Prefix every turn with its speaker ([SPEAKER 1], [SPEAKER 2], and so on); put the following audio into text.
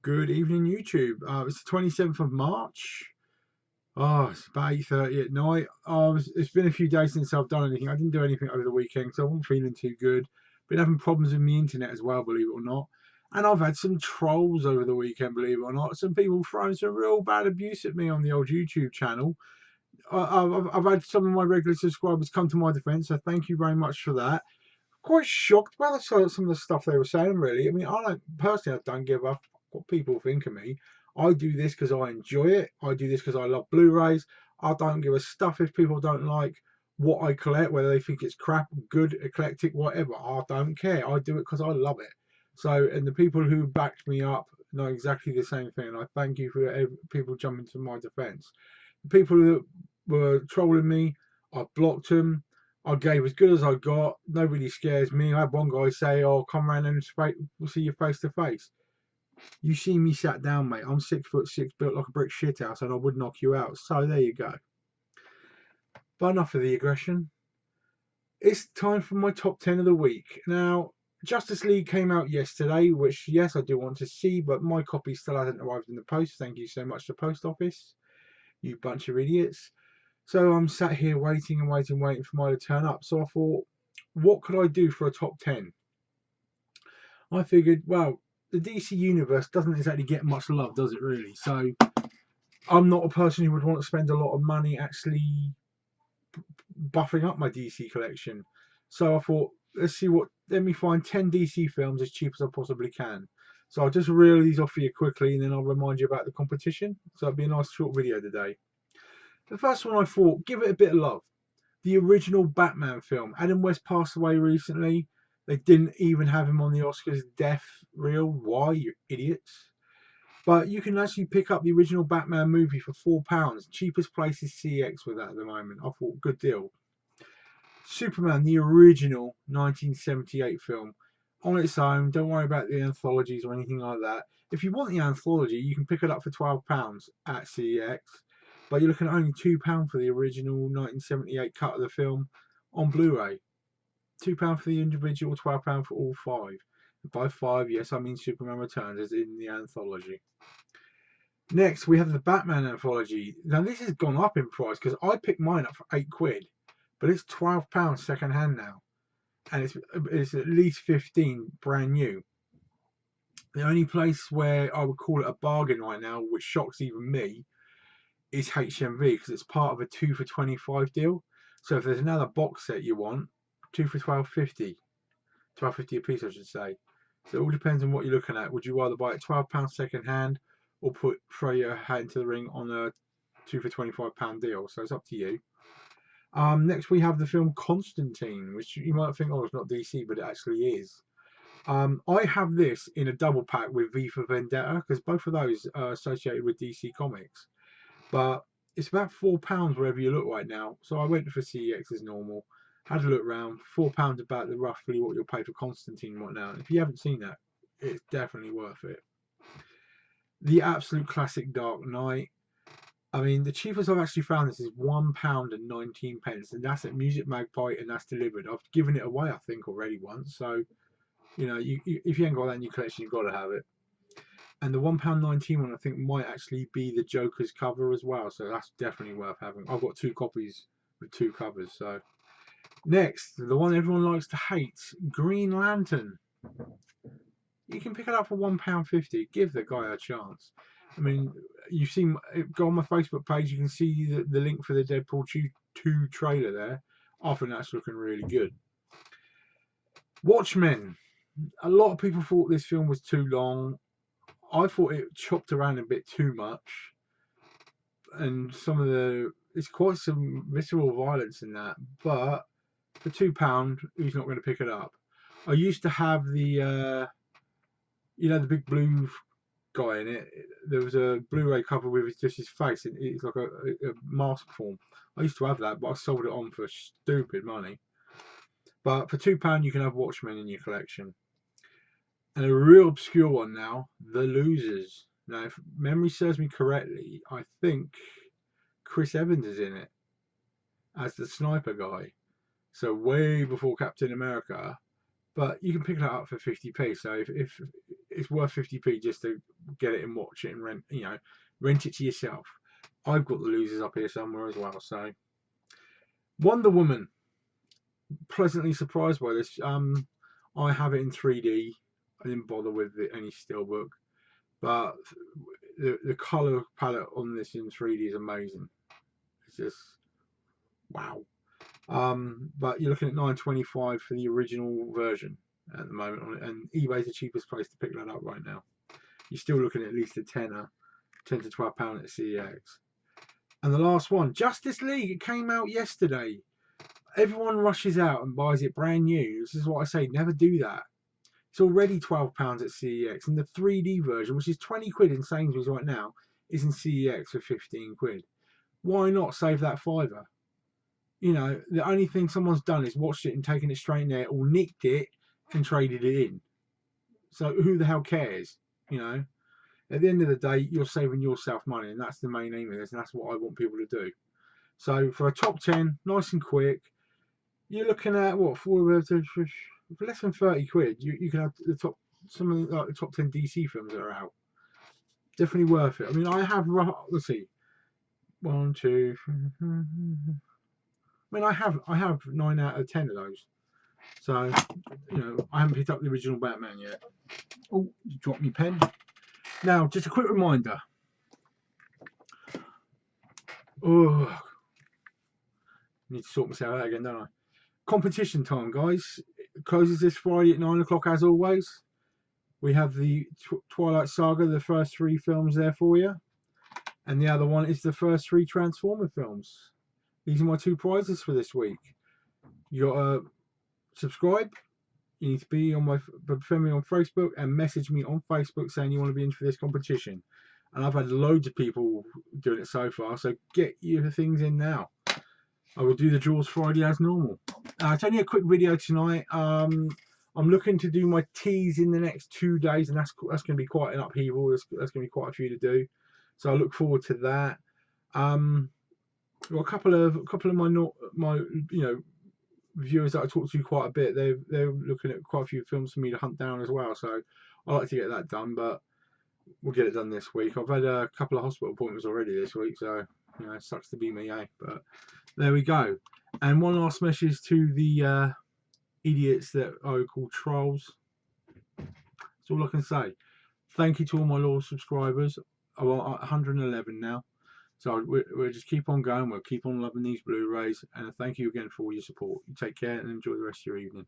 [SPEAKER 1] Good evening, YouTube. It's the 27th of March. Oh, it's about 8:30 at night. It's been a few days since I've done anything. I didn't do anything over the weekend, so I wasn't feeling too good. Been having problems with the internet as well, believe it or not. And I've had some trolls over the weekend, believe it or not. Some people throwing some real bad abuse at me on the old YouTube channel. I've had some of my regular subscribers come to my defense, so thank you very much for that. Quite shocked by some of the stuff they were saying, really. I mean, I don't give a what people think of me. I do this because I enjoy it. I do this because I love Blu-rays. I don't give a stuff if people don't like what I collect, whether they think it's crap, good, eclectic, whatever. I don't care. I do it because I love it. So, and the people who backed me up know exactly the same thing. And I thank you for people jumping to my defense. The people that were trolling me, I blocked them. I gave as good as I got. Nobody scares me. I had one guy say, "Oh, come round and we'll see you face to face." You see me sat down, mate. I'm 6'6", built like a brick shithouse, and I would knock you out. So there you go. But enough of the aggression. It's time for my top 10 of the week. Now, Justice League came out yesterday, which, yes, I do want to see, but my copy still hasn't arrived in the post. Thank you so much to the post office, you bunch of idiots. So I'm sat here waiting and waiting for mine to turn up. So I thought, what could I do for a top 10? I figured, well, the DC universe doesn't exactly get much love, does it really? So I'm not a person who would want to spend a lot of money actually buffing up my DC collection. So I thought, let me find 10 DC films as cheap as I possibly can. So I'll just reel these off for you quickly and then I'll remind you about the competition. So it'll be a nice short video today. The first one I thought, give it a bit of love. The original Batman film. Adam West passed away recently. They didn't even have him on the Oscars death reel. Why, you idiots? But you can actually pick up the original Batman movie for £4. Cheapest place is CX with that at the moment. I thought, good deal. Superman, the original 1978 film. On its own, don't worry about the anthologies or anything like that. If you want the anthology, you can pick it up for £12 at CX. But you're looking at only £2 for the original 1978 cut of the film on Blu-ray. £2 for the individual, £12 for all five. And by five, yes, I mean Superman Returns, as in the anthology. Next, we have the Batman anthology. Now, this has gone up in price because I picked mine up for £8, but it's £12 second hand now, and it's at least 15 brand new. The only place where I would call it a bargain right now, which shocks even me, is HMV because it's part of a 2 for 25 deal. So if there's another box set you want, 2 for £12.50 a piece, I should say. So it all depends on what you're looking at. Would you rather buy it £12 second hand or throw your hat into the ring on a 2 for £25 deal? So it's up to you. Next we have the film Constantine, which you might think, oh, it's not DC, but it actually is. I have this in a double pack with V for Vendetta because both of those are associated with DC Comics. But it's about £4 wherever you look right now. So I went for CEX as normal, had a look around. £4 about roughly what you'll pay for Constantine right now. If you haven't seen that, it's definitely worth it. The absolute classic Dark Knight. I mean, the cheapest I've actually found this is £1.19, and that's at Music Magpie, and that's delivered. I've given it away, I think, already once. So, you know, if you ain't got that in your collection, you've got to have it. And the £1.19 one, I think, might actually be the Joker's cover as well. So that's definitely worth having. I've got 2 copies with 2 covers. So next, the one everyone likes to hate, Green Lantern. You can pick it up for £1.50. Give the guy a chance. I mean, you've seen, go on my Facebook page, you can see the link for the Deadpool 2 trailer there. I think that's looking really good. Watchmen. A lot of people thought this film was too long. I thought it chopped around a bit too much, and it's quite some visceral violence in that. But for £2, who's not going to pick it up? I used to have the, the big blue guy in it. There was a Blu-ray cover with just his face, and it's like a mask form. I used to have that, but I sold it on for stupid money. But for £2, you can have Watchmen in your collection. And a real obscure one now, The Losers. Now, if memory serves me correctly, I think Chris Evans is in it as the sniper guy. So way before Captain America. But you can pick that up for 50p. So if it's worth 50p just to get it and watch it and rent, you know, rent it to yourself. I've got the losers up here somewhere as well. So Wonder Woman, pleasantly surprised by this. I have it in 3D. I didn't bother with any steelbook, but the color palette on this in 3D is amazing. It's just wow. But you're looking at $9.25 for the original version at the moment on it, and eBay's the cheapest place to pick that up right now. You're still looking at least a tenner, £10 to £12 at CEX. And the last one, Justice League. It came out yesterday. Everyone rushes out and buys it brand new. This is what I say, never do that. It's already £12 at CEX, and the 3D version, which is 20 quid in Sainsbury's right now, is in CEX for 15 quid. Why not save that fiver? You know, the only thing someone's done is watched it and taken it straight in there, or nicked it and traded it in. So who the hell cares? You know, at the end of the day, you're saving yourself money, and that's the main aim of this, and that's what I want people to do. So for a top 10, nice and quick, you're looking at what, for less than 30 quid, you can have the top, some of the top 10 DC films that are out. Definitely worth it. I mean, I have, let's see, 1, 2, 3, I mean, I have 9 out of 10 of those. So, you know, I haven't picked up the original Batman yet. Oh, you dropped me pen. Now, just a quick reminder. Oh, need to sort myself out again, don't I? Competition time, guys. It closes this Friday at 9 o'clock as always. We have the Twilight Saga, the first 3 films there for you. And the other one is the first 3 Transformer films. These are my 2 prizes for this week. You got to subscribe. You need to be on my, friend me on Facebook and message me on Facebook saying you want to be in for this competition. And I've had loads of people doing it so far, so get your things in now. I will do the draws Friday as normal. It's only a quick video tonight. I'm looking to do my teas in the next 2 days, and that's going to be quite an upheaval. That's going to be quite a few to do, so I look forward to that. Got a couple of my viewers that I talk to quite a bit. They're looking at quite a few films for me to hunt down as well. So I like to get that done, but we'll get it done this week. I've had a couple of hospital appointments already this week, so you know, it sucks to be me, eh? But there we go. And one last message to the idiots that I call trolls. That's all I can say. Thank you to all my loyal subscribers. I'm 111 now. So we'll just keep on going. We'll keep on loving these Blu-rays. And thank you again for all your support. You take care and enjoy the rest of your evening.